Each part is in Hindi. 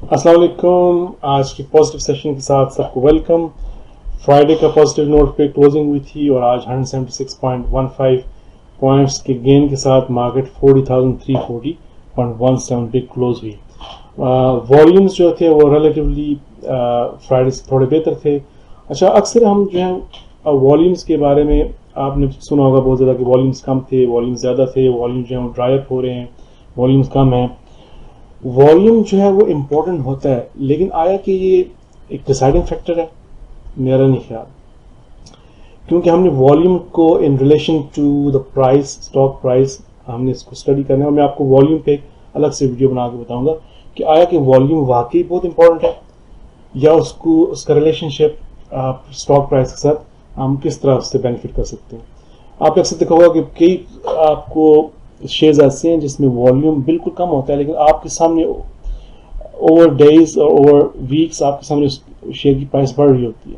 अस्सलाम वालेकुम। आज की पॉजिटिव सेशन के साथ सबको वेलकम। फ्राइडे का पॉजिटिव नोट पे क्लोजिंग हुई थी और आज 176.15 पॉइंट्स के गेन के साथ मार्केट 40,340.17 पे क्लोज हुई। वॉल्यूम्स जो थे वो रिलेटिवली फ्राइडे से थोड़े बेहतर थे। अच्छा, अक्सर हम जो है वॉल्यूम्स के बारे में आपने सुना होगा बहुत ज़्यादा कि वॉल्यूम्स कम थे, वॉल्यूम्स ज़्यादा थे, वॉल्यूम जो है वो ड्राई अप हो रहे हैं, वॉल्यूम्स कम हैं। वॉल्यूम जो है वो इम्पोर्टेंट होता है, लेकिन आया कि ये एक डिसाइडिंग फैक्टर है? मेरा नहीं ख्याल, क्योंकि हमने वॉल्यूम को in relation to the price, stock price, हमने इसको स्टडी करना है। और मैं आपको वॉल्यूम पे एक अलग से वीडियो बना के बताऊंगा कि आया कि वॉल्यूम वाकई बहुत इंपॉर्टेंट है या उसका रिलेशनशिप आप स्टॉक प्राइस के साथ हम किस तरह उससे बेनिफिट कर सकते हैं। आप अक्सर देखा होगा कि कई आपको शेयर्स ऐसे हैं जिसमें वॉल्यूम बिल्कुल कम होता है, लेकिन आपके सामने ओवर डेज और ओवर वीक्स आपके सामने शेयर की प्राइस बढ़ रही होती है,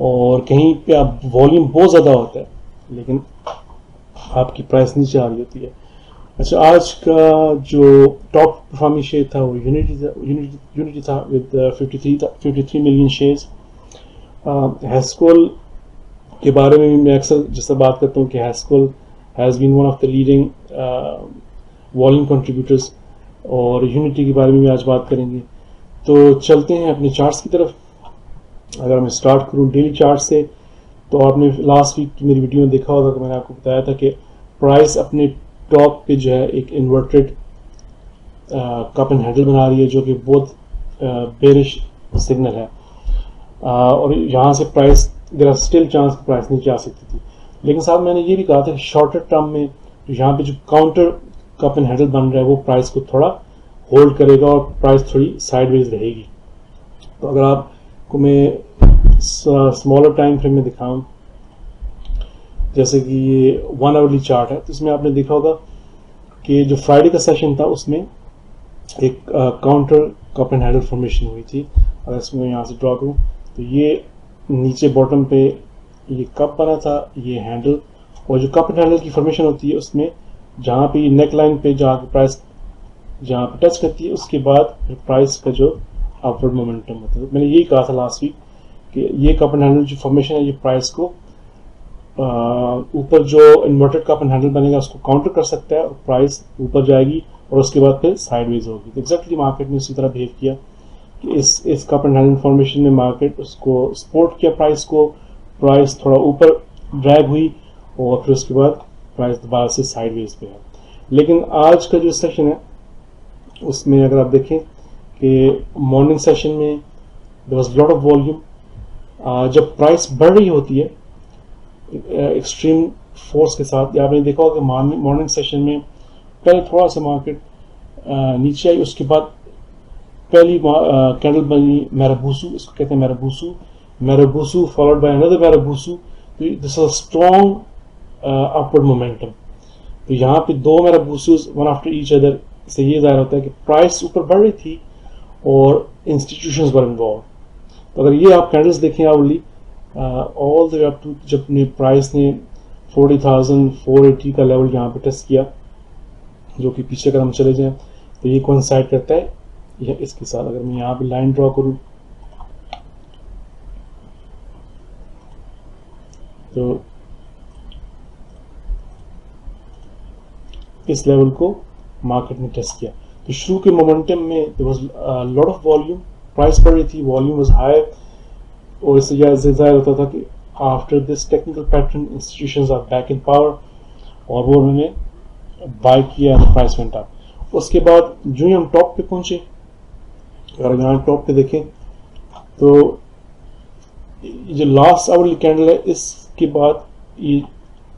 और कहीं पे आप वॉल्यूम बहुत ज़्यादा होता है लेकिन आपकी प्राइस नीचे आ रही होती है। अच्छा, आज का जो टॉप परफॉर्मिंग शेयर था वो यूनिटी था विद 53 मिलियन शेयर्स। हैस्कोल के बारे में भी मैं अक्सर जैसे बात करता हूँ कि Hascol has been one of the leading volume contributors, और यूनिटी के बारे में भी आज बात करेंगे। तो चलते हैं अपने चार्ट्स की तरफ। अगर मैं स्टार्ट करूँ डेली चार्ट से, तो आपने लास्ट वीक की मेरी वीडियो में देखा होगा कि मैंने आपको बताया था कि प्राइस अपने टॉप पे जो है एक इन्वर्टेड कप एंड हैंडल बना रही है, जो कि बहुत बेरिश सिग्नल है। और यहाँ से price there are still chance price नीचे आ सकती थी, लेकिन साहब मैंने ये भी कहा था कि शॉर्टर टर्म में यहाँ पे जो काउंटर कप एंड हैंडल बन रहा है वो प्राइस को थोड़ा होल्ड करेगा और प्राइस थोड़ी साइडवेज रहेगी। तो अगर आपको मैं स्मॉलर टाइम फ्रेम में दिखाऊं, जैसे कि ये 1 आवरली चार्ट है, तो इसमें आपने देखा होगा कि जो फ्राइडे का सेशन था उसमें एक counter cup and handle formation हुई थी। अगर इसमें यहाँ से ड्रॉ करूँ तो ये नीचे बॉटम पे ये कप बना था, ये हैंडल, और जो कप एंड हैंडल की फॉर्मेशन होती है उसमें जहाँ पे नेक लाइन पे जहाँ प्राइस जहाँ पे टच करती है उसके बाद प्राइस का जो अपवर्ड मोमेंटम होता है। तो मैंने यही कहा था लास्ट वीक कि ये कप एंड हैंडल जो फॉर्मेशन है ये प्राइस को ऊपर जो इन्वर्टेड कप एंड हैंडल बनेगा उसको काउंटर कर सकता है और प्राइस ऊपर जाएगी और उसके बाद फिर साइडवेज होगी। तो एग्जैक्टली मार्केट ने उसी तरह बिहेव किया कि इस कप एंड हैंडल फॉर्मेशन में मार्केट उसको सपोर्ट किया, प्राइस थोड़ा ऊपर ड्रैग हुई और फिर उसके बाद प्राइस दोबारा से साइडवेज पे है। लेकिन आज का जो सेशन है उसमें अगर आप देखें कि मॉर्निंग सेशन में there was lot of volume. जब प्राइस बढ़ रही होती है एक्सट्रीम फोर्स के साथ, या आपने देखा होगा मॉर्निंग सेशन में पहले थोड़ा सा मार्केट नीचे आई, उसके बाद पहली कैंडल बनी मैराबूसू, इसको कहते हैं marubozu followed by another marubozu. This is strong upward momentum. तो यहाँ पे दो marubozus one after each other से ये जाहिर होता है कि प्राइस ऊपर बढ़ रही थी और इंस्टीट्यूशंस वर इन्वॉल्व। तो अगर ये आप कैंडल्स देखें आवली all the way up to जब प्राइस ने 40,480 का लेवल यहाँ पे टेस्ट किया, जो कि पीछे अगर हम चले जाएं तो ये कोइंसाइड करता है यह इसके साथ। अगर मैं यहाँ पे लाइन ड्रॉ करूं तो इस लेवल को मार्केट ने टेस्ट किया। तो शुरू के मोमेंटम में there was lot of volume, price बढ़ रही थी, वॉल्यूम वाज हाई, और इससे जाहिर होता था कि after this technical pattern institutions are back in power, और वो उन्होंने बाय किया एंड प्राइस वेंट अप। उसके बाद जो ही हम टॉप पे पहुंचे, अगर यहाँ टॉप पे देखें तो जो लास्ट आवरली कैंडल है इसके बाद ये,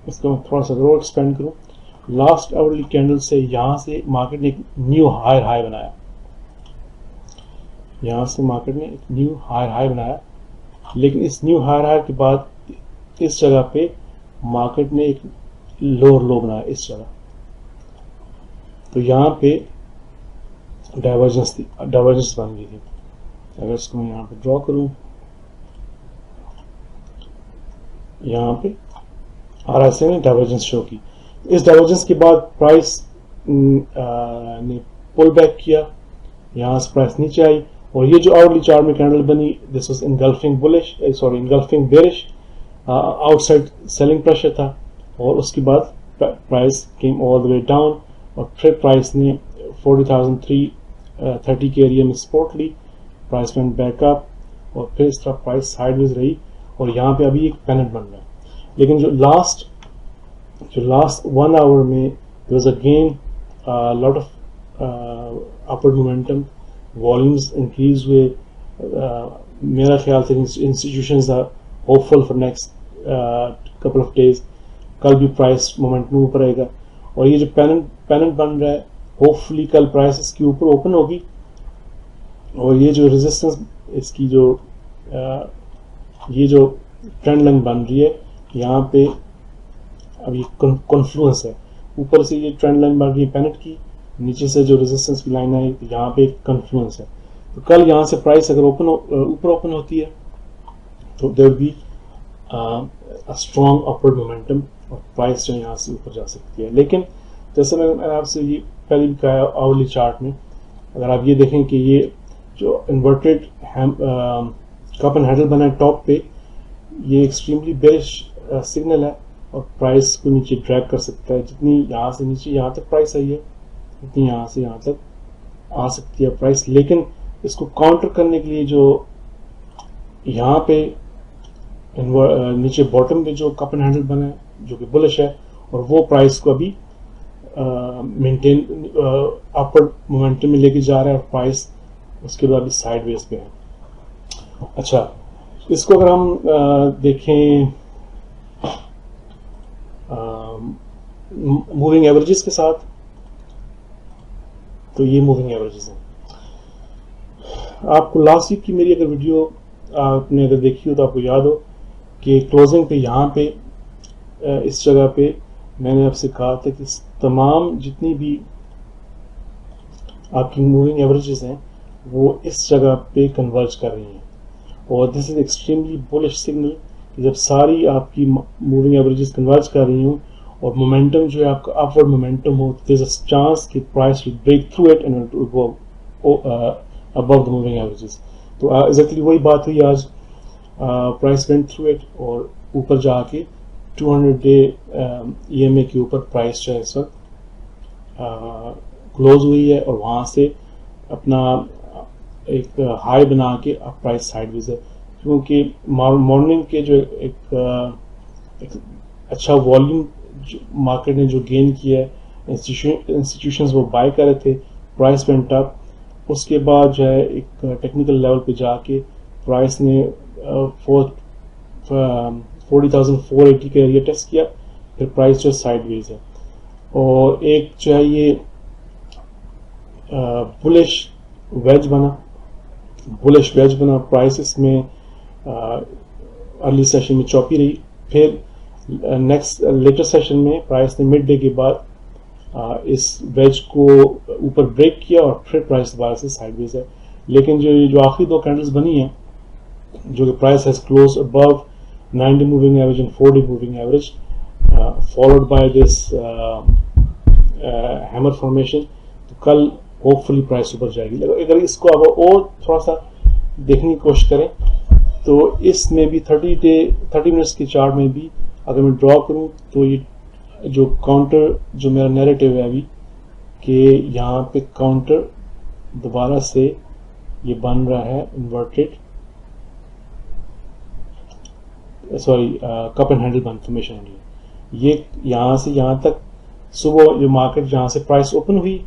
इसको मैं थोड़ा सा और एक्सपेंड करूं, लास्ट आवरली कैंडल से यहाँ से मार्केट ने एक न्यू हायर हाई बनाया, यहाँ से मार्केट ने एक न्यू हायर हाई बनाया, लेकिन इस न्यू हायर हाई के बाद इस जगह पे मार्केट ने एक लोअर लो बनाया इस जगह। तो यहाँ पे डाइवर्जेंस बन गई थी। अगर इसको मैं यहाँ पे ड्रॉ करूं, यहाँ पे RSI ने डाइवर्जेंस शो की। इस डाइवर्जेंस के बाद प्राइस ने पुल बैक किया यहाँ से प्राइस नीचे आई, और ये जो आवरली चार्ट में कैंडल बनी, this was engulfing bullish, sorry engulfing bearish, outside selling pressure था, और उसके बाद price came all the way down, और फिर प्राइस ने 40,330 के एरिया में सपोर्ट ली, प्राइस वेंट बैक अप, और फिर इस तरह प्राइस साइडवेज रही, और यहाँ पे अभी एक पेनेट बन रहा है। लेकिन जो लास्ट 1 आवर में there was again lot of upward momentum, volumes increase हुए, मेरा ख्याल से institutions are hopeful for next couple of days, कल भी प्राइस मोमेंटम ऊपर आएगा, और ये जो पेनेट बन रहा है होपफुली कल प्राइस इसके ऊपर ओपन होगी, और ये जो रेजिस्टेंस इसकी ये जो ट्रेंड लाइन बन रही है, यहाँ पे अब ये कॉन्फ्लुएंस है, ऊपर से ये ट्रेंड लाइन बन रही है पेनेट की, नीचे से जो रेजिस्टेंस की लाइन है, तो यहाँ पे एक कॉन्फ्लुएंस है। तो कल यहाँ से प्राइस अगर ऊपर ओपन होती है तो there be a strong upward momentum, और प्राइस जो यहाँ से ऊपर जा सकती है। लेकिन जैसे मैंने आपसे ये पहले भी कहा आवरली चार्ट में, अगर आप ये देखें कि ये जो इन्वर्टेड कप एंड हैंडल बना है टॉप पे, ये एक्सट्रीमली बेरिश सिग्नल है, और प्राइस को नीचे ड्रैग कर सकता है। जितनी यहाँ से नीचे यहाँ तक प्राइस आई है, उतनी यहाँ से यहाँ तक आ सकती है प्राइस। लेकिन इसको काउंटर करने के लिए जो यहाँ पे नीचे बॉटम पे जो कप एंड हैंडल बना है जो कि बुलिश है, और वो प्राइस को अभी मेंटेन अपवर्ड मोमेंटम में लेके जा रहा है, और प्राइस उसके बाद अभी साइडवेज पे है। अच्छा, इसको अगर हम देखें मूविंग एवरेजेस के साथ, तो ये मूविंग एवरेजेस हैं। आपको लास्ट वीक की मेरी अगर वीडियो आपने अगर देखी हो तो आपको याद हो कि क्लोजिंग पे यहाँ पे इस जगह पे मैंने आपसे कहा था कि तमाम जितनी भी आपकी मूविंग एवरेजेस हैं वो इस जगह पे कन्वर्ज कर रही हैं, और this is extremely bullish signal कि जब सारी आपकी मूविंग एवरेजेस कन्वर्ज कर रही हूँ और मोमेंटम जो है आपका अपवर्ड मोमेंटम हो, देयर इज अ चांस कि price will break through it and go above the moving averages. तो एग्जैक्टली वही बात हुई आज, प्राइस वेंट थ्रू इट और ऊपर जाके 200 डे EMA के ऊपर प्राइस जो है इस वक्त क्लोज हुई है, और वहाँ से अपना एक हाई बना के अब प्राइस साइडवेज है, क्योंकि मॉर्निंग के जो एक अच्छा वॉल्यूम मार्केट ने जो गेन किया है, इंस्टीट्यूशंस वो बाय कर रहे थे, प्राइस वेंट अप, उसके बाद जो है एक टेक्निकल लेवल पे जाके प्राइस ने 40,480 का एरिया टेस्ट किया, फिर प्राइस जो साइडवेज है, और एक जो है ये बुलिश वेज बना, प्राइस इसमें अर्ली सेशन में चौपी रही, फिर नेक्स्ट लेटर सेशन में प्राइस ने मिड डे के बाद इस वेज को ऊपर ब्रेक किया, और फिर प्राइस दोबारा से साइडवेज है। लेकिन जो आखिरी दो कैंडल्स बनी हैं, जो कि price has close above 9 day moving average and 4 day moving average, followed by this hammer formation, तो कल होपफुली प्राइस ऊपर जाएगी। अगर इसको अब और थोड़ा सा देखने की कोशिश करें तो इसमें भी 30 मिनट्स की चार्ट में भी अगर मैं ड्रॉ करूं तो ये जो काउंटर जो मेरा नैरेटिव है अभी कि यहाँ पे काउंटर दोबारा से ये बन रहा है inverted cup and handle formation, ये यहाँ से यहाँ तक सुबह जो मार्केट जहाँ से प्राइस ओपन हुई,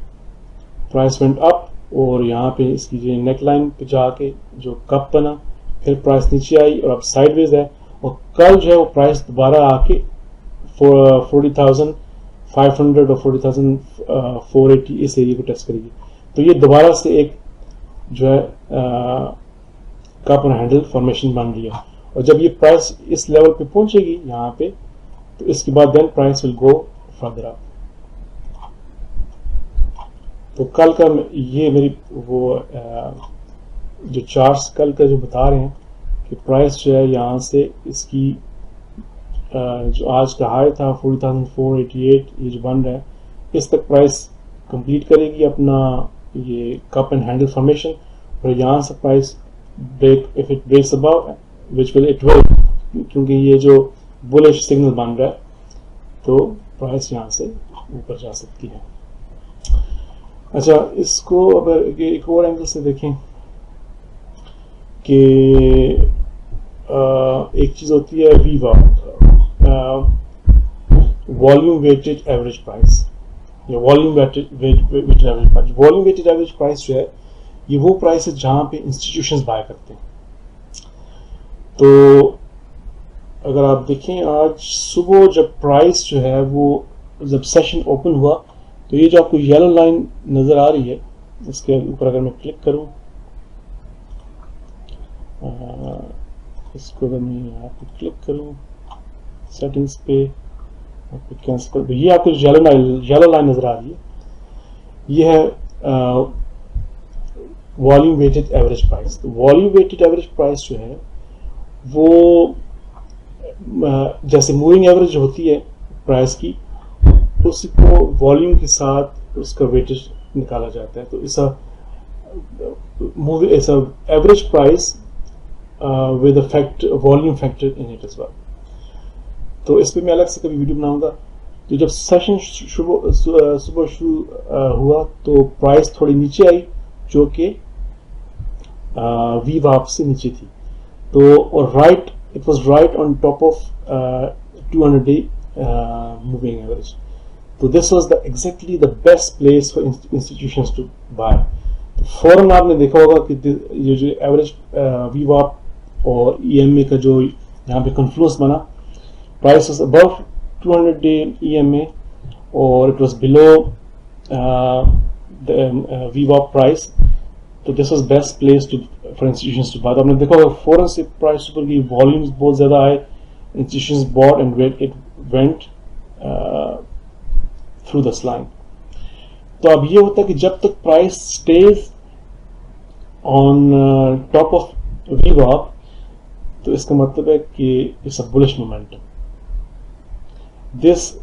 प्राइस वेंट अप, और यहाँ पे इसकी जो नेक लाइन पे जाके जो कप बना, फिर प्राइस नीचे आई और अब साइडवेज है, और कल जो है वो प्राइस दोबारा आके 40,500 और 40,480 इस एरिया को टेस्ट करेगी। तो ये दोबारा से एक जो है कप एंड हैंडल फॉर्मेशन बन रही है, और जब ये प्राइस इस लेवल पे पहुंचेगी यहाँ पे, तो इसके बाद then price will go further up. तो कल का ये मेरी वो जो चार्ट्स कल का जो बता रहे हैं कि प्राइस जो है यहाँ से इसकी जो आज का हाई था 40,488 ये जो बन रहा है, इस तक प्राइस कंप्लीट करेगी अपना ये कप एंड हैंडल फॉर्मेशन, और यहाँ से price break, if it breaks above which will it will, क्योंकि ये जो बुलिश सिग्नल बन रहा है तो प्राइस यहाँ से ऊपर जा सकती है। अच्छा, इसको अब एक और एंगल से देखें कि एक चीज होती है वीवा, वॉल्यूम वेटेड एवरेज प्राइस या volume weighted average price. Volume weighted average price जो है ये वो प्राइस है जहां पे इंस्टीट्यूशंस बाय करते हैं। तो अगर आप देखें आज सुबह जब प्राइस जो है वो जब सेशन ओपन हुआ तो ये जो आपको येलो लाइन नजर आ रही है इसके ऊपर अगर मैं क्लिक करूं, इसको अगर मैं यहाँ पे क्लिक करूं सेटिंग्स पे कैंसिल कर, ये आपको येलो लाइन नजर आ रही है, ये है वॉल्यूम वेटेड एवरेज प्राइस। तो वॉल्यूम वेटेड एवरेज प्राइस जो है वो जैसे मूविंग एवरेज होती है प्राइस की, उसको वॉल्यूम के साथ उसका वेटेज निकाला जाता है। तो it's a average price with a volume factor in it as well। तो इस पे मैं अलग से कभी वीडियो बनाऊंगा। तो जब सेशन सुबह शुरू हुआ तो प्राइस थोड़ी नीचे आई जो कि वी वाप से नीचे थी, तो और it was right on top of 200 day moving average. तो this was the exactly the best place for institutions to buy. फौरन आपने देखा होगा कि ये जो एवरेज वी वाप और EMA का जो यहाँ पे कन्फ्लुएंस बना, price was above 200 day EMA और it was below the VWAP price. तो this was best place to for institutions to buy. आपने देखा होगा फौरन से प्राइस ऊपर की, वॉल्यूम्स बहुत ज्यादा आए, institutions bought and it went through this line. तो अब ये होता है कि जब तक price stays on top of VWAP तो इसका मतलब है कि it's a bullish momentum. This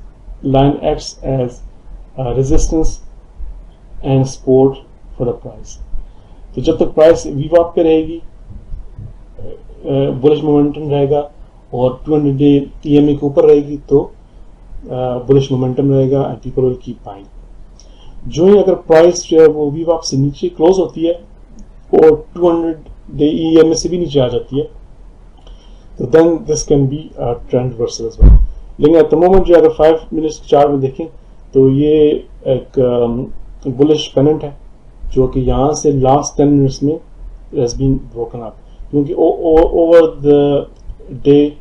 line acts as resistance and support for the price. तो जब तक प्राइस VWAP पे रहेगी बुलिश मोमेंटम रहेगा, और 200 डे EMA के ऊपर रहेगी तो बुलिश मोमेंटम रहेगा and people will keep buying. जो ही अगर प्राइस जो है वो VWAP से नीचे क्लोज होती है और 200 डे EMA से भी नीचे आ जाती है तो then this can be trend reversal as well. लेकिन एट द मोमेंट जो अगर 5 मिनट्स चार्ट में देखें तो ये एक बुलिश पेनेंट है जो कि यहाँ से लास्ट 10 मिनट्स में हैज बीन ब्रोकन अप, क्योंकि over the day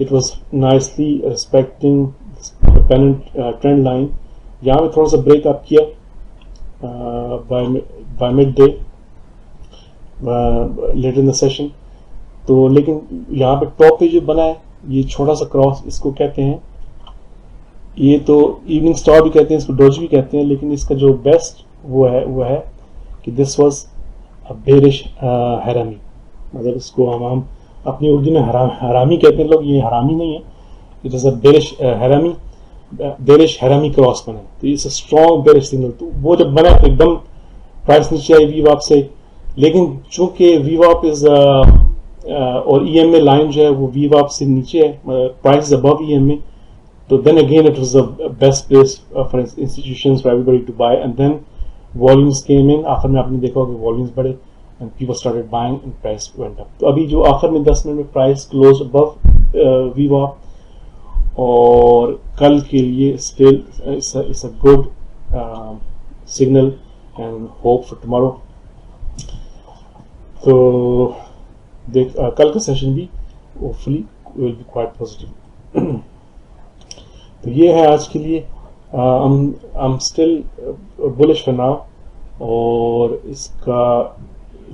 it was nicely respecting pennant trend line. यहाँ पे थोड़ा सा ब्रेक अप किया by mid day letter in the session. तो लेकिन यहाँ पे टॉप पे जो बना है ये छोटा सा क्रॉस, इसको कहते हैं, ये तो इवनिंग स्टार भी कहते हैं, इसको डोज भी कहते हैं, लेकिन इसका जो बेस्ट वो है कि दिस वाज अ बेरिश हरामी। मतलब इसको हम अपनी उर्दू में हरामी कहते हैं लोग, ये हरामी नहीं है, इट इज अ बेरिश हरामी क्रॉस बना। तो it's a strong bearish signal. तो वो जब बना तो एकदम प्राइस नीचे आई VWAP से, लेकिन चूंकि VWAP इज और EMA लाइन जो है वो VWAP से नीचे है, प्राइस इज अबव EMA, तो then again it was the best place for institutions for everybody to buy and then volumes came in. आखिर में आपने देखा होगा वॉल्यूम्स बढ़े and people started buying and price went up. तो अभी जो आखिर में 10 मिनट में प्राइस क्लोज अबव VWAP और कल के लिए still it's a good signal and hope for tomorrow. तो कल का सेशन भी hopefully will be quite positive. तो ये है आज के लिए। I am still bullish for now, और इसका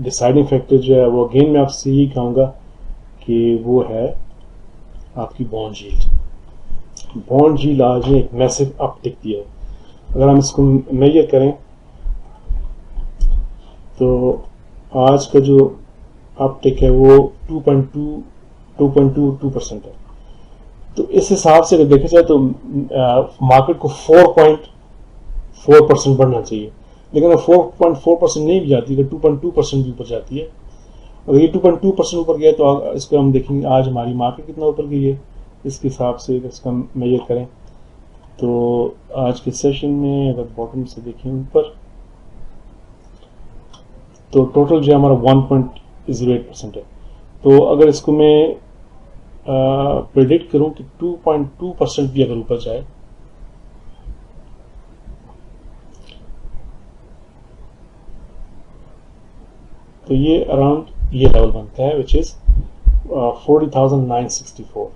डिसाइडिंग फैक्टर जो है वो अगेन मैं आपसे यही कहूँगा कि वो है आपकी बॉन्ड यील्ड। बॉन्ड यील्ड आज ने एक मैसिव अपटिक दिया है। अगर हम इसको मेजर करें तो आज का जो अपटिक है वो 2.22% है। तो इस हिसाब से अगर देखा जाए तो मार्केट को 4.4% बढ़ना चाहिए। लेकिन अगर 4.4% नहीं भी जाती, अगर 2.2% भी ऊपर जाती है, अगर ये 2.2% ऊपर गया तो इसको हम देखेंगे आज हमारी मार्केट कितना ऊपर गई है, इसके हिसाब से इसका मेजर करें। तो आज के सेशन में अगर बॉटम से देखें ऊपर, तो टोटल जो हमारा 1.08% है। तो अगर इसको मैं प्रेडिक्ट करूं कि 2.2% भी अगर ऊपर जाए, तो ये अराउंड ये लेवल बनता है विच इज 40,964।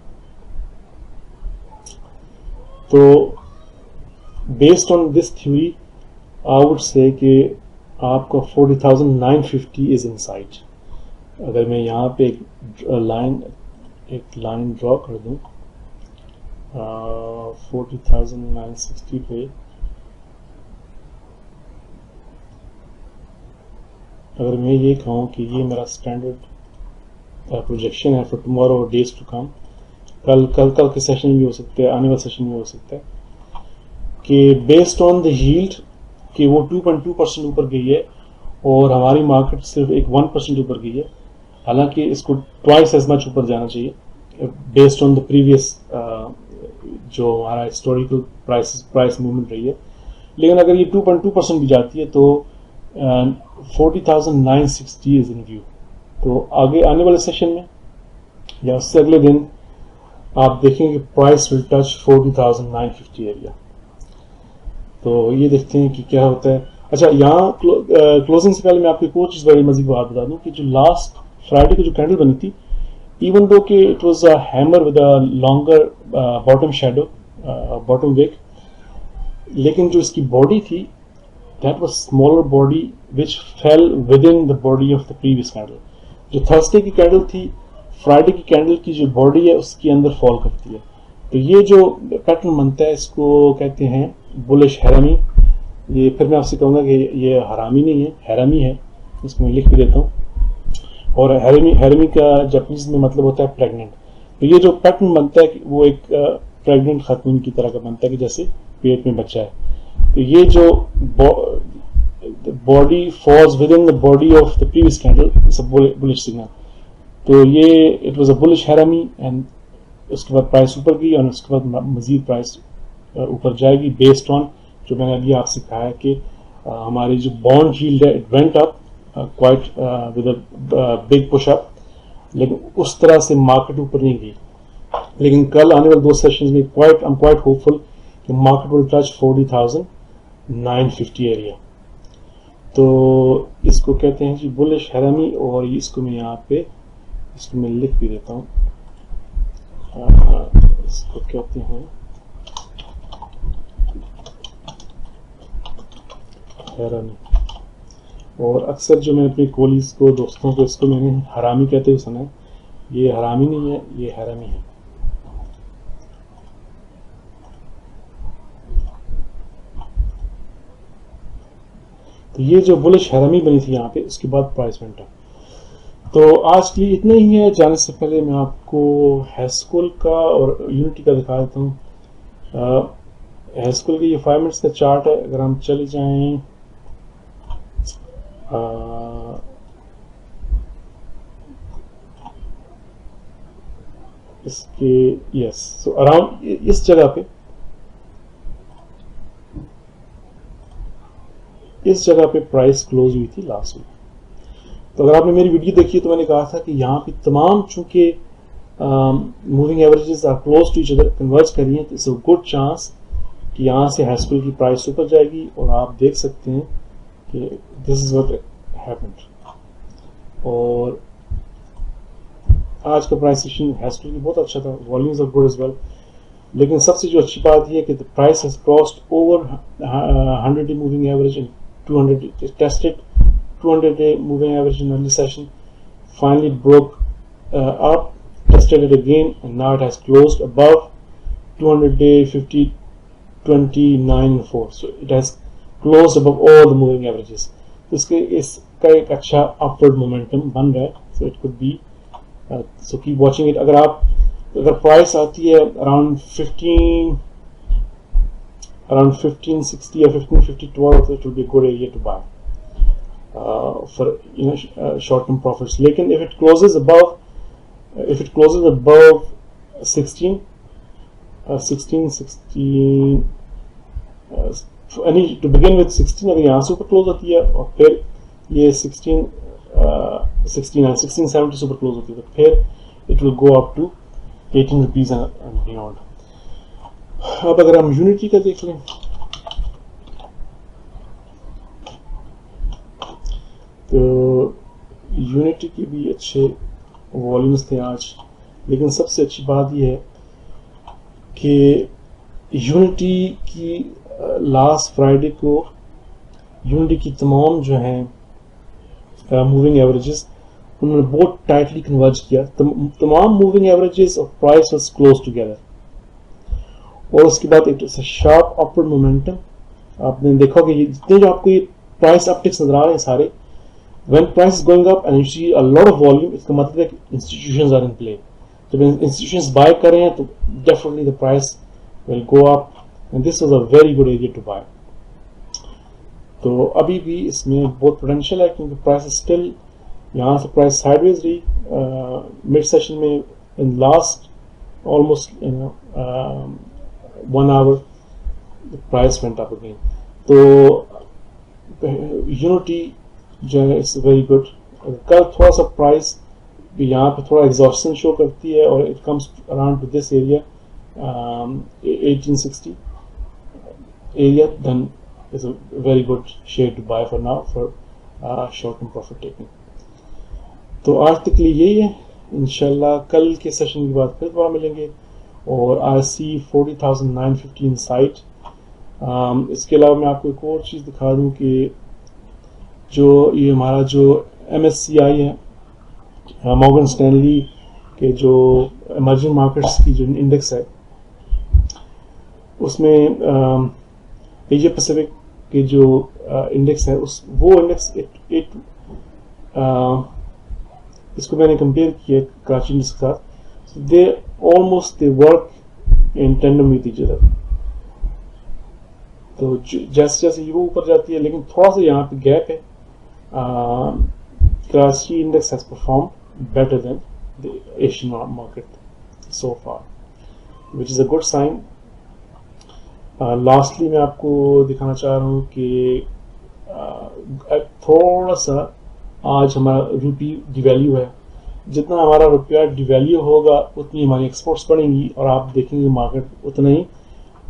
तो based on this theory I would say कि आपका 40,950 इज इन साइट। अगर मैं यहाँ पे एक लाइन ड्रॉ कर दूं 40,960 पे, अगर मैं ये कहूँ कि ये मेरा स्टैंडर्ड प्रोजेक्शन है फॉर टुमारो और डेज टू कम, कल के सेशन में भी हो सकते हैं, आने वाले सेशन में हो सकता है, कि बेस्ड ऑन द यील्ड कि वो 2.2% ऊपर गई है और हमारी मार्केट सिर्फ एक 1% ऊपर गई है। हालांकि इसको ट्वाइस एज मच ऊपर जाना चाहिए बेस्ड ऑन द प्रीवियस जो हमारा हिस्टोरिकल प्राइस मूवमेंट रही है। लेकिन अगर ये 2.2% भी जाती है तो 40,960 इज इन व्यू। तो आगे आने वाले सेशन में या उससे अगले दिन आप देखेंगे प्राइस विल टच 40,950 एरिया। तो ये देखते हैं कि क्या होता है। अच्छा, यहाँ क्लोजिंग से पहले मैं आपको एक और चीज़ बड़ी मज़े की बात बता दूं कि जो लास्ट फ्राइडे को जो कैंडल बनी थी, इवन दो कि it was a hammer with a longer bottom shadow, bottom wick, लेकिन जो इसकी बॉडी थी that was smaller body which fell within the body of the previous candle. जो थर्सडे की कैंडल थी, फ्राइडे की कैंडल की जो बॉडी है उसके अंदर फॉल करती है। तो ये जो पैटर्न बनता है इसको कहते हैं बुलिश हैरामी। ये फिर मैं आपसे कहूँगा कि ये हरामी नहीं है, हैरामी है, इसको मैं लिख के देता हूँ। और हैरामी का जापानीज में मतलब होता है प्रेग्नेंट। तो ये जो पैटर्न बनता है वो एक प्रेग्नेंट खातून की तरह का बनता है कि जैसे पेट में बच्चा है। तो ये जो body falls within the body of the previous candle is a bullish signal. तो ये it was a bullish harami and उसके बाद प्राइस ऊपर गई और उसके बाद मजीद प्राइस ऊपर जाएगी बेस्ड ऑन जो मैंने अभी आपसे कहा है कि हमारी जो बॉन्ड यील्ड है it went up quite with a big push up, लेकिन उस तरह से मार्केट ऊपर नहीं गई। लेकिन कल आने वाले दो सेशंस में आई एम क्वाइट होपफुल कि मार्केट विल टच 40,950 एरिया। तो इसको कहते हैं जी बुलिश हैरामी, और इसको मैं यहाँ पे इसको मैं लिख भी देता हूँ। इसको कहते हैं हैरामी। और अक्सर जो मैंने अपने कोलीग्स को, दोस्तों को, इसको मैंने हरामी कहते हुए सुना है। ये हरामी नहीं है, ये हैरामी है। तो ये जो बुलिश हैरामी बनी थी यहाँ पे, उसके बाद प्राइस वेंट अप। तो आज के लिए इतना ही है। जाने से पहले मैं आपको हैस्कुल का और यूनिटी का दिखा देता हूँ। हैस्कुल के ये 5 मिनट्स का चार्ट है। अगर हम चले जाएं इसके यस, सो अराउंड इस जगह पे प्राइस क्लोज हुई थी लास्ट वीक। तो अगर आपने मेरी वीडियो देखी तो मैंने कहा था कि यहाँ पे तमाम चूंकि moving averages are close to each other, converge कर रही हैं, तो इट्स अ गुड चांस कि यहाँ से हैस्कुल की प्राइस ऊपर जाएगी। और आप देख सकते हैं कि दिस इज व्हाट हैपेंड। और आज का प्राइस सेशन हैस्कुल की बहुत अच्छा था, volumes are good as well. लेकिन सबसे जो अच्छी बात यह है कि the price has crossed over 100-day moving average in 200 tested 200-day moving average in early session, finally broke up, tested it again, and now it has closed above 200-day 50-29-4. So it has closed above all the moving averages. तो इसका एक अच्छा upward momentum बन रहा है. So it could be so keep watching it. अगर प्राइस आती है around 15 around 1560 or 1550 it will be a good area to buy for short-term profits. Lekin if it closes above 16 to begin with 16, अगर यहाँ से ऊपर क्लोज होती है और फिर ये 1670 से ऊपर क्लोज होती है तो फिर it will go up to 18 rupees and beyond. अब अगर हम यूनिटी का देख लें तो यूनिटी के भी अच्छे वॉल्यूम्स थे आज, लेकिन सबसे अच्छी बात यह है कि यूनिटी की लास्ट फ्राइडे को यूनिटी की तमाम जो हैं मूविंग एवरेजेस उन्होंने बहुत टाइटली कन्वर्ज किया. तमाम मूविंग एवरेजेस और प्राइस वाज क्लोज टुगेदर और उसके बाद एक शार्प अपवर्ड मोमेंटम. आपने देखा कि जितने जो आपको ये प्राइस अपटिक्स नजर आ रहे हैं सारे, when price is going up and you see a lot of volume, इसका मतलब है कि इंस्टीट्यूशंस आर इन प्ले. जब इंस्टीट्यूशंस बाय कर रहे हैं तो definitely the price will go up and this was a very good area to buy. तो अभी भी इसमें बहुत पोटेंशियल है क्योंकि प्राइस स्टिल यहाँ से प्राइस साइडवेज रही मिड सेशन में. In last almost 1 hour the price went up again. तो यूनिटी जो है इट्स वेरी गुड. कल थोड़ा सा प्राइस यहाँ पे थोड़ा एग्जॉस्शन शो करती है और it comes around to this area 1860 area, then it's a very good share to buy for now for short term profit taking. तो आज तक के लिए यही है. इंशाल्लाह कल के सेशन के बाद फिर दोबारा मिलेंगे और आई सी 40,950 इन साइट. इसके अलावा मैं आपको एक और चीज़ दिखा दूं कि जो ये हमारा जो MSCI है, मॉर्गन स्टैनली के जो इमर्जिंग मार्केट्स की जो इंडेक्स है, उसमें एशिया पैसिफिक के जो इंडेक्स है वो इंडेक्स इसको मैंने कंपेयर किया कराची इंडेक्स के साथ. they work in tandem with each other. तो जैसे जैसे वो ऊपर जाती है, लेकिन थोड़ा सा यहाँ पे गैप है. Karachi index has perform better than the Asian market so far, which is a good sign. Lastly मैं आपको दिखाना चाह रहा हूँ कि थोड़ा सा आज हमारा रूपी डिवैल्यू है. जितना हमारा रुपया डिवैल्यू होगा उतनी हमारी एक्सपोर्ट्स बढ़ेंगी और आप देखेंगे मार्केट उतना ही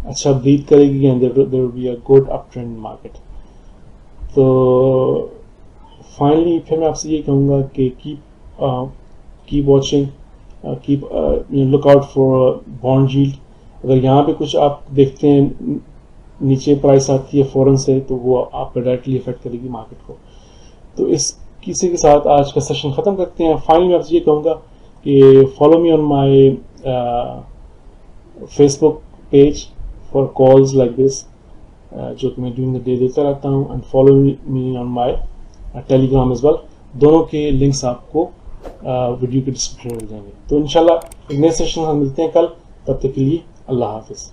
अच्छा ब्रीथ करेगी and there will be a good up trend market. तो फाइनली फिर मैं आपसे ये कहूँगा कि keep watching, keep look out for bond yield. अगर यहाँ पे कुछ आप देखते हैं नीचे प्राइस आती है फौरन से, तो वो आप डायरेक्टली इफेक्ट करेगी मार्केट को. तो इस किसी के साथ आज का सेशन ख़त्म करते हैं. फाइनली मैं आपसे ये कहूँगा कि follow me on my Facebook page for calls like this, जो कि मैं ड्यूरिंग द डे देता रहता हूँ, and follow me on my Telegram as well. दोनों के लिंक्स आपको वीडियो के डिस्क्रिप्शन में मिल जाएंगे. तो इंशाल्लाह एक नए सेशन में मिलते हैं कल. तब तक के लिए अल्लाह हाफिज़.